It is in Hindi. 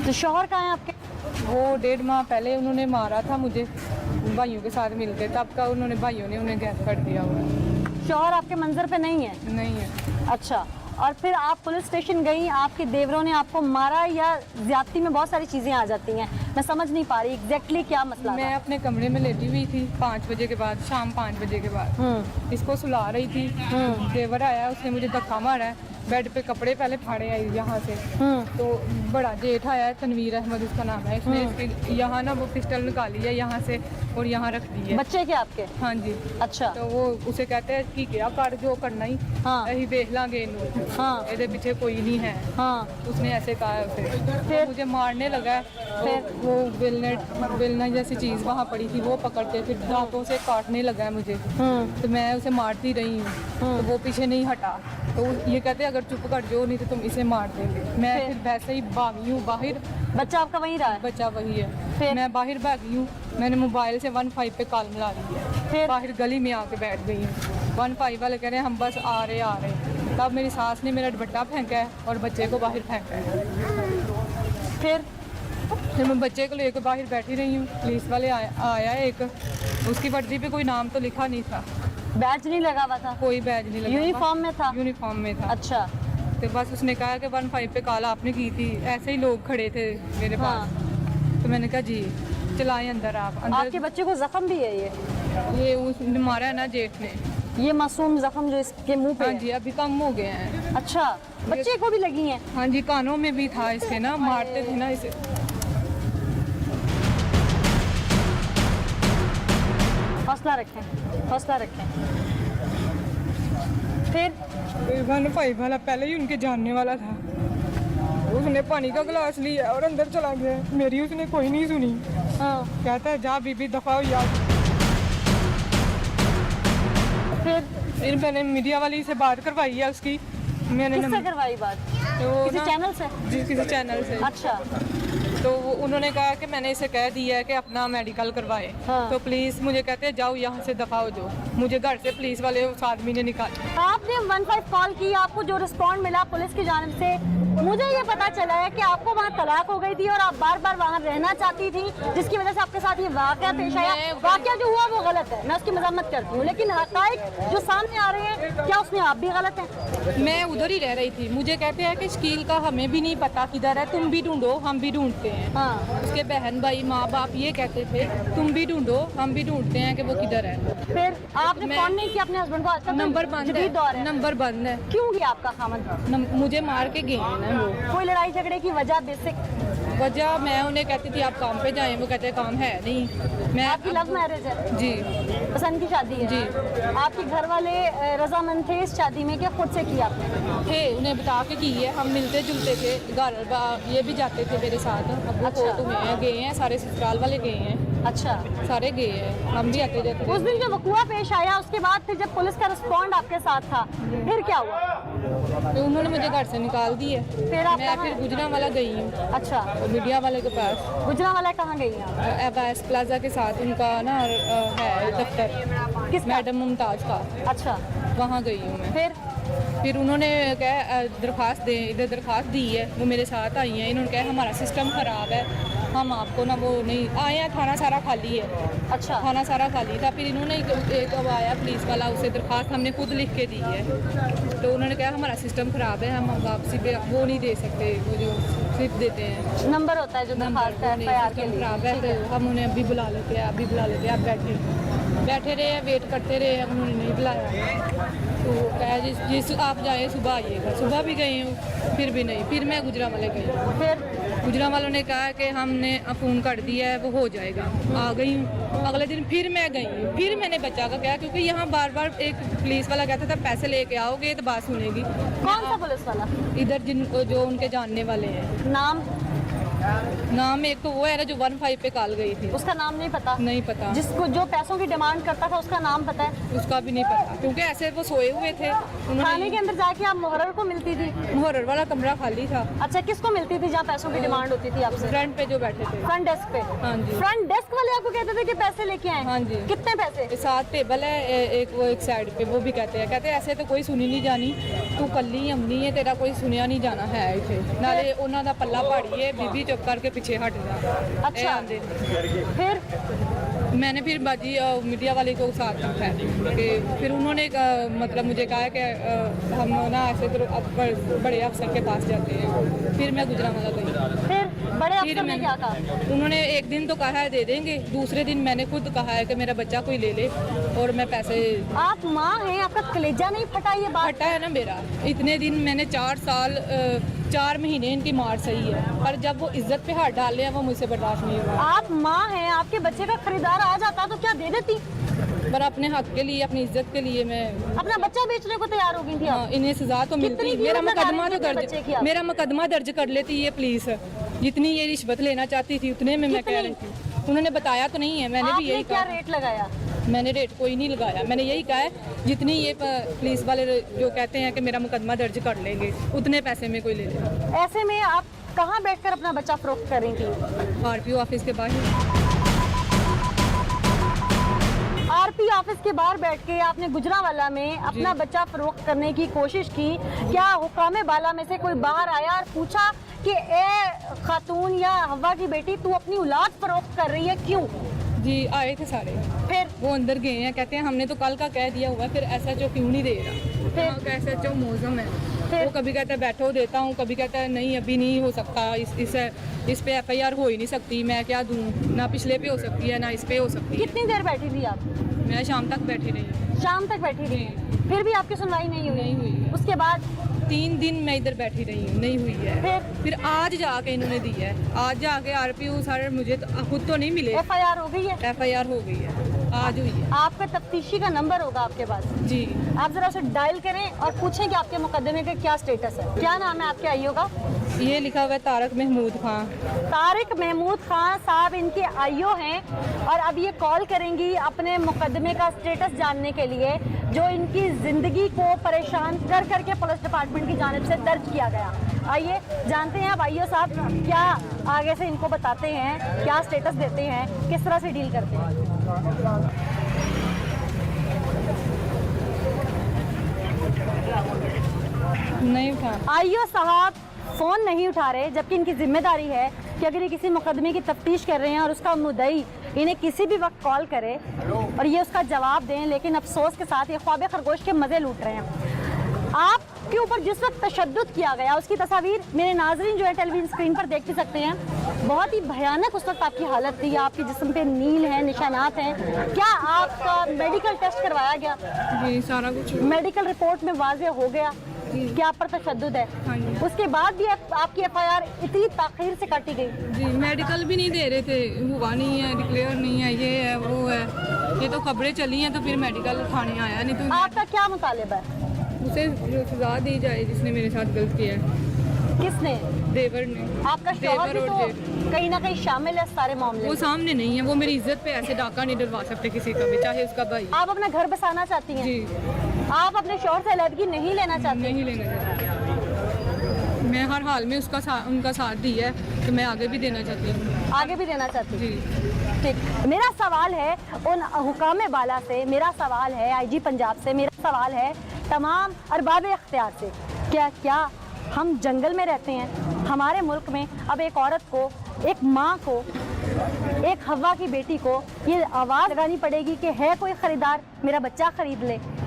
तो शौहर कहाँ हैं आपके? वो 1.5 माह पहले उन्होंने मारा था मुझे भाइयों के साथ मिलकर, तब का उन्होंने भाइयों ने उन्हें गैस कर दिया हुआ है। शौहर आपके मंजर पे नहीं है? नहीं है। अच्छा, और फिर आप पुलिस स्टेशन गई, आपके देवरों ने आपको मारा या ज्यादती में बहुत सारी चीज़ें आ जाती हैं, मैं समझ नहीं पा रही एग्जैक्टली क्या मसला मैं था? अपने कमरे में लेटी हुई थी 5 बजे के बाद, शाम 5 बजे के बाद इसको सुला रही थी। देवर आया, उसने मुझे धक्का मारा है, बेड पे कपड़े पहले फाड़े आई यहाँ से। तो बड़ा जेठ आया है, तनवीर अहमद उसका नाम है, इसने इसके यहाँ ना वो पिस्टल निकाली है यहाँ से और यहाँ रख दी है। बच्चे क्या आपके? हाँ जी। अच्छा। तो वो उसे कहते हैं कि क्या कर जो करना ही, हाँ। यही देख लांगे इन्हों, हाँ। ਇਹਦੇ पीछे कोई नहीं है। हाँ। उसने ऐसे कहा है उसे। फिर मुझे मारने लगा है। फिर? वो बेलना जैसी चीज़ वहाँ पड़ी थी, वो पकड़ के फिर दांतों से काटने लगा है मुझे। तो मैं उसे मारती रही हूँ, तो वो पीछे नहीं हटा। तो ये कहते अगर चुप कर जाओ नहीं तो तुम इसे मार देंगे। मैं फिर वैसे ही भागी हूँ बाहर। बच्चा आपका वहीं रहा है? बच्चा वही है। फिर? मैं बाहर भागी हूँ, मैंने मोबाइल से 15 पे कॉल मिला दी है। फिर? बाहर गली में आके बैठ गई हूँ। 15 वाले कह रहे हैं हम बस आ रहे। तब मेरी सास ने मेरा दुपट्टा फेंका है और बच्चे को बाहर फेंका है। फिर मैं बच्चे को लेकर बाहर बैठी रही हूँ। पुलिस वाले आया एक, उसकी वर्दी पे कोई नाम तो लिखा नहीं था, बैच नहीं लगा हुआ था? कोई बैज नहीं लगा। यूनिफॉर्म में था? यूनिफॉर्म में था। अच्छा। तो बस उसने कहा कि 15 पे कॉल आपने की थी, ऐसे ही लोग खड़े थे मेरे पास। तो मैंने कहा जी चलाएं अंदर आप। आपके बच्चे को जख्म भी है ये उसने मारा है ना जेठ ने। ये मासूम जख्म जो इसके मुंह पे हाँ है? जी, अभी कम हो गए हैं। अच्छा, बच्चे को भी लगी हैं? हाँ जी, कानों में भी था इसके ना, मारते थे ना इसे। हौसला रखें, हौसला रखें। फिर 15 वाला पहले ही उनके जानने वाला था। उसने पानी का गिलास लिया और अंदर चला गया। मेरी उसने कोई नहीं सुनी। हाँ। कहता है जा बीबी दफा हो यार। फिर मैंने मीडिया वाली से बात करवाई है उसकी। मैंने किससे करवाई बात? किसी चैनल से? जी, किसी चैनल से। अच्छा। तो उन्होंने कहा कि मैंने इसे कह दिया है कि अपना मेडिकल करवाए। हाँ। तो पुलिस मुझे कहते हैं जाओ यहाँ से दफा हो जाओ। मुझे घर से पुलिस वाले उस आदमी ने निकाला। आपने 15 कॉल की, आपको जो रिस्पॉन्ड मिला पुलिस की जानिब से, मुझे ये पता चला है कि आपको वहाँ तलाक हो गई थी और आप बार बार वहाँ रहना चाहती थी, जिसकी वजह से आपके साथ ये वाकया पेश आया। वाकया जो हुआ वो गलत है, मैं उसकी मजम्मत करती हूँ, लेकिन हकाइक जो सामने आ रहे हैं, क्या उसमें आप भी गलत हैं? मैं उधर ही रह रही थी। मुझे कहते हैं कि शकील का हमें भी नहीं पता किधर है, तुम भी ढूंढो हम भी ढूंढते हैं। हाँ। उसके बहन भाई माँ बाप ये कहते थे तुम भी ढूंढो हम भी ढूंढते हैं कि वो किधर है। फिर आपने फोन नहीं किया अपने हस्बैंड को? आज तक नंबर बंद जदीद दौर है, है। नंबर बंद है। क्यों गया आपका खामन? मुझे मार के गए हैं ना वो। कोई लड़ाई झगड़े की वजह बेसिक? वजह मैं उन्हें कहती थी आप काम पे जाएं, वो कहते काम है नहीं। मैं आपकी लव मैरिज है? जी। पसंद की शादी है? जी। आपके घर वाले रजामंद थे इस शादी में, क्या खुद से किया आपने? थे, उन्हें बता के की है। हम मिलते जुलते थे, घर ये भी जाते थे मेरे साथ। अब्बू अच्छा। को तुम्हें गए हैं, सारे ससुराल वाले गए हैं। अच्छा। सारे गए हैं, हम भी आते जाते उस थे। दिन जो वकुआ पेश आया उसके बाद फिर जब पुलिस का रिस्पॉन्ड आपके साथ था, फिर क्या हुआ? तो उन्होंने मुझे घर से निकाल दिए। फिर आप मैं कहाँ फिर हैं? गुजरांवाला गई हूँ, अच्छा। मीडिया वाले के पास। गुजरांवाला कहाँ गई हैं आप? एबास प्लाजा के साथ उनका ना है दफ्तर, किसका? मैडम मुमताज का, अच्छा। वहाँ गई हूँ मैं। फिर उन्होंने क्या दरख्वास्त दे, इधर दरख्वास्त दी है, वो मेरे साथ आई हैं। इन्होंने कहा हमारा सिस्टम ख़राब है, हम आपको ना वो नहीं आए हैं, थाना सारा खाली है। अच्छा। थाना सारा खाली था। फिर इन्होंने एक अब आया पुलिस वाला, उसे दरख्वास्त हमने खुद लिख के दी है। तो उन्होंने कहा हमारा सिस्टम ख़राब है, हम वापसी पे वो नहीं दे सकते, वो जो स्लिप देते हैं, नंबर होता है जो दरखास्त है FIR के लिए। खराब है। तो हम उन्हें अभी बुला लेते हैं, अभी बुला लेते हैं। आप बैठे रहे, वेट करते रहे, हम उन्होंने नहीं बुलाया। तो कहा जिस आप जाए सुबह आइएगा। सुबह भी गई हूँ, फिर भी नहीं। फिर मैं गुजरांवाले गई। फिर गुजरां वालों ने कहा कि हमने फ़ोन कर दिया है, वो हो जाएगा। आ गई हूँ। अगले दिन फिर मैं गई हूँ, फिर मैंने बच्चा का कहा, क्योंकि यहाँ बार बार एक पुलिस वाला कहता था पैसे लेके आओगे तो बात सुनेगी। कौन सा पुलिस वाला? इधर जो उनके जानने वाले हैं। नाम एक तो वो है ना जो 15 पे कॉल गई थी, उसका नाम नहीं पता? नहीं पता। जिसको जो पैसों की डिमांड करता था उसका नाम पता है? उसका भी नहीं पता, क्योंकि ऐसे वो सोए हुए थे। थाने के अंदर जाके आप मुहर्रर को मिलती थी? मुहर्रर वाला कमरा खाली था। अच्छा, किसको मिलती थी जहाँ पैसों की डिमांड होती थी आपसे? फ्रंट पे जो बैठे थे। फ्रंट डेस्क पे? हाँ जी। फ्रंट डेस्क वाले आपको कहते थे कि पैसे लेके आए? हाँ जी। कितने पैसे? साथ टेबल है, एक वो एक साइड पे, वो भी कहते हैं ऐसे तो कोई सुनी नहीं जानी, तू कल्ली अमनी है, तेरा कोई सुनिया नहीं जाना है इसे। नाले उन्हों का पल्ला पहाड़ी है, बीबी चुप करके पीछे हट जा। अच्छा। आंदे फिर मैंने फिर बाजी मीडिया वाले को साथ रखा है कि फिर उन्होंने मतलब मुझे कहा कि हम ना ऐसे तो अब बड़े अफसर के पास जाते हैं। फिर मैं गुजरांवाला गई। फिर बड़े फिर अफसर ने क्या कहा? उन्होंने एक दिन तो कहा है दे देंगे, दूसरे दिन मैंने खुद कहा है कि मेरा बच्चा कोई ले ले और मैं पैसे। आप माँ हैं, आपका कलेजा नहीं फटा ये बात? फटा है ना मेरा। इतने दिन मैंने 4 साल 4 महीने इनकी मार सही है, पर जब वो इज्जत पे हाथ डाल रहे हैं वो मुझसे बर्दाश्त नहीं हुआ। आप माँ हैं, आपके बच्चे का खरीदार आ जाता तो क्या दे देती? पर अपने हक के लिए, अपनी इज्जत के लिए मैं अपना बच्चा बेचने को तैयार हो गई थी आप? इन्हें सजा तो मिलती। कितनी मेरा कीमत मुकदमा लगा तो रही थी बच्चे की आप? मेरा मुकदमा दर्ज कर लेती ये पुलिस। जितनी ये रिश्वत लेना चाहती थी उतने में मैं कह रही थी। उन्होंने बताया तो नहीं है, मैंने भी यही क्या कहा। रेट लगाया? मैंने रेट कोई नहीं लगाया, मैंने यही कहा है जितनी ये पुलिस वाले जो कहते हैं कि मेरा मुकदमा दर्ज कर लेंगे उतने पैसे में कोई ले ले। ऐसे में आप कहाँ बैठकर अपना बच्चा फरोख्त कर रही थी? आरपीओ ऑफिस के बाहर। आरपी ऑफिस के बाहर बैठ के आपने गुजरांवाला में अपना बच्चा फरोख्त करने की कोशिश की। क्या हुकामे बाला में से कोई बाहर आया और पूछा कि ए खातून या हवा की बेटी, तू अपनी औलाद फरोख्त कर रही है, क्यों? जी आए थे सारे। फिर वो अंदर गए हैं, कहते हैं हमने तो कल का कह दिया हुआ है, फिर SHO क्यों नहीं दे रहा? फिर SHO मौजम है। फिर? वो कभी कहता है बैठो देता हूँ, कभी कहता है नहीं अभी नहीं हो सकता, इस पे FIR हो ही नहीं सकती, मैं क्या दूँ, ना पिछले पे हो सकती है ना इस पे हो सकती है। कितनी देर बैठी थी आप? मैं शाम तक बैठी रही। शाम तक बैठी थी, फिर भी आपकी सुनवाई नहीं हुई? नहीं हुई। उसके बाद 3 दिन मैं इधर बैठी रही हूँ, नहीं हुई है। फिर आज जाके इन्होंने दी है, आज जाके आरपीओ सारे मुझे तो खुद तो नहीं मिले। FIR हो गई है? FIR हो गई है, आज हुई है। आपका तफ्तीशी का नंबर होगा आपके पास, जी आप जरा उसे डायल करें और पूछें कि आपके मुकदमे का क्या स्टेटस है। क्या नाम है आपके आईओ का? ये लिखा हुआ है तारक महमूद खां। तारिक महमूद खान साहब इनके आईओ हैं और अब ये कॉल करेंगी अपने मुकदमे का स्टेटस जानने के लिए, जो इनकी ज़िंदगी को परेशान कर करके पुलिस डिपार्टमेंट की जानिब से दर्ज किया गया। आइए जानते हैं अब आईओ साहब क्या आगे से इनको बताते हैं, क्या स्टेटस देते हैं, किस तरह से डील करते हैं। नहीं उठा। आईओ साहब फ़ोन नहीं उठा रहे, जबकि इनकी जिम्मेदारी है कि अगर ये किसी मुकदमे की तफ्तीश कर रहे हैं और उसका मुद्दई इन्हें किसी भी वक्त कॉल करे और ये उसका जवाब दें, लेकिन अफसोस के साथ ये ख्वाब खरगोश के मज़े लूट रहे हैं। आपके ऊपर जिस वक्त तशद्दुद किया गया उसकी तस्वीर मेरे नाज़रीन जो है टेलीविज़न स्क्रीन पर देख भी सकते हैं। बहुत ही भयानक उस वक्त आपकी हालत थी, आपके जिस्म पे नील हैं, निशानात हैं। क्या आपका मेडिकल टेस्ट करवाया गया? जी सारा कुछ। मेडिकल रिपोर्ट में वाज़ेह हो गया कि आप पर तशद्दुद है। हाँ जी। उसके बाद भी आपकी FIR इतनी ताख़ीर से काटी गई। जी मेडिकल भी नहीं दे रहे थे, हुआ नहीं है, डिक्लेयर नहीं है, ये है वो है, ये तो खबरें चली हैं तो फिर मेडिकल थाने आया नहीं तो आपका क्या मुतालिबा है? उसे जो सजा दी जाए जिसने मेरे साथ गलत किया है। किसने? देवर ने। आपका शौहर भी देवर और तो कहीं ना कहीं शामिल है इस सारे मामले वो में। सामने नहीं है, वो मेरी इज्जत पे ऐसे डाका नहीं डलवा सकते किसी का भी, चाहे उसका भाई। आप अपना घर बसाना चाहती हैं? जी आप अपने शौहर से अलहदगी नहीं लेना चाहती? नहीं लेना चाहती। मैं हर हाल में उनका साथ दिया है तो मैं आगे भी देना चाहती हूँ। आगे भी देना चाहती जी हूँ। ठीक, मेरा सवाल है उन हुकामे बाला से, मेरा सवाल है IG पंजाब से, मेरा सवाल है तमाम अरबाब इख्तियार से, क्या हम जंगल में रहते हैं? हमारे मुल्क में अब एक औरत को, एक माँ को, एक हवा की बेटी को ये आवाज़ लगानी पड़ेगी कि है कोई ख़रीदार, मेरा बच्चा ख़रीद ले।